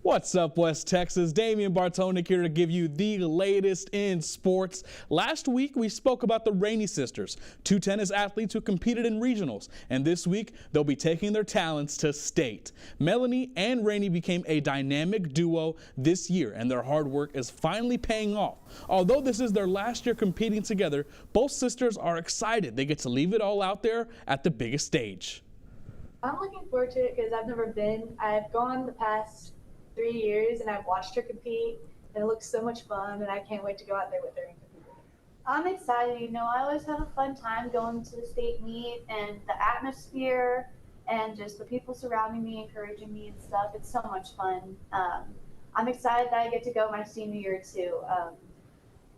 What's up, West Texas? Damian Bartonic here to give you the latest in sports. Last week, we spoke about the Rainey sisters, two tennis athletes who competed in regionals. And this week, they'll be taking their talents to state. Melanie and Rainey became a dynamic duo this year, and their hard work is finally paying off. Although this is their last year competing together, both sisters are excited. They get to leave it all out there at the biggest stage. I'm looking forward to it because I've never been. I've gone the past 3 years and I've watched her compete, and it looks so much fun, and I can't wait to go out there with her and compete. I'm excited. You know, I always have a fun time going to the state meet, and the atmosphere and just the people surrounding me, encouraging me and stuff. It's so much fun. I'm excited that I get to go my senior year too.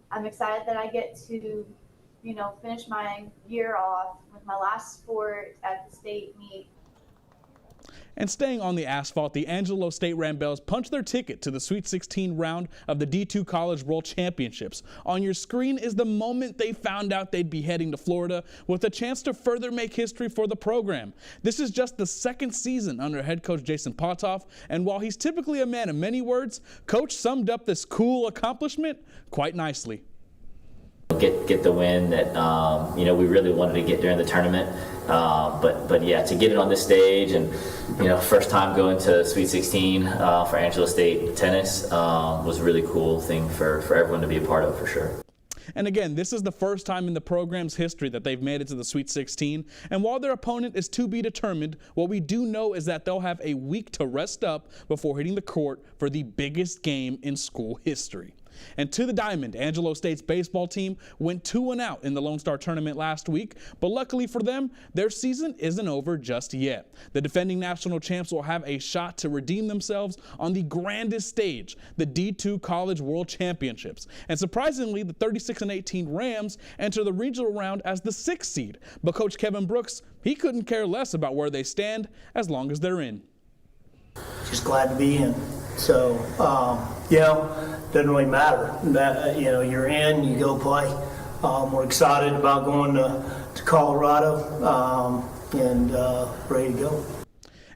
I'm excited that I get to, you know, finish my year off with my last sport at the state meet. And staying on the asphalt, the Angelo State Ramblers punched their ticket to the Sweet 16 round of the D2 College World Championships. On your screen is the moment they found out they'd be heading to Florida with a chance to further make history for the program. This is just the second season under head coach Jason Pothoff, and while he's typically a man of many words, Coach summed up this cool accomplishment quite nicely. Get the win that you know, we really wanted to get during the tournament, but yeah, to get it on this stage, and you know, first time going to Sweet 16 for Angelo State Tennis was a really cool thing for everyone to be a part of, for sure. And again, this is the first time in the program's history that they've made it to the Sweet 16. And while their opponent is to be determined, what we do know is that they'll have a week to rest up before hitting the court for the biggest game in school history. And to the diamond, Angelo State's baseball team went 2-0 in the Lone Star tournament last week, but luckily for them, their season isn't over just yet. The defending national champs will have a shot to redeem themselves on the grandest stage, the D2 College World Championships. And surprisingly, the 36-18 Rams enter the regional round as the 6th seed, but Coach Kevin Brooks, he couldn't care less about where they stand as long as they're in. Just glad to be in. So, you know, doesn't really matter. That, you know, you're in, you go play. We're excited about going to Colorado and ready to go.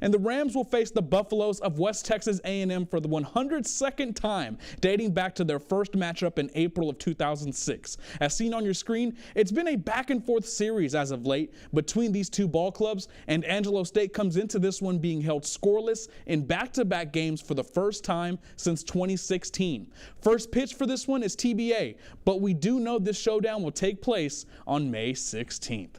And the Rams will face the Buffaloes of West Texas A&M for the 102nd time, dating back to their first matchup in April of 2006. As seen on your screen, it's been a back-and-forth series as of late between these two ball clubs, and Angelo State comes into this one being held scoreless in back-to-back games for the first time since 2016. First pitch for this one is TBA, but we do know this showdown will take place on May 16th.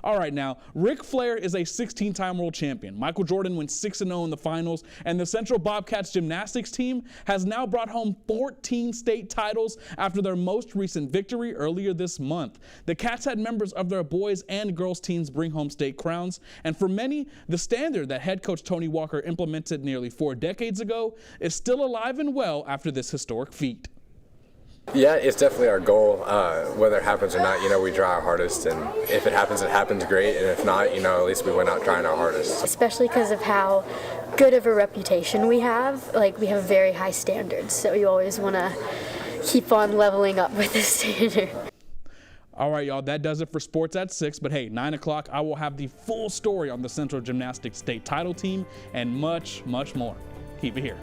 All right, now, Ric Flair is a 16-time world champion. Michael Jordan went 6-0 in the finals, and the Central Bobcats gymnastics team has now brought home 14 state titles after their most recent victory earlier this month. The Cats had members of their boys and girls teams bring home state crowns, and for many, the standard that head coach Tony Walker implemented nearly 4 decades ago is still alive and well after this historic feat. Yeah, it's definitely our goal. Whether it happens or not, you know, we try our hardest, and if it happens, great, and if not, you know, at least we went out trying our hardest. Especially because of how good of a reputation we have. Like, we have very high standards, so you always want to keep on leveling up with the standard. All right, y'all, that does it for Sports at 6, but hey, 9 o'clock, I will have the full story on the Central Gymnastics State title team and much, much more. Keep it here.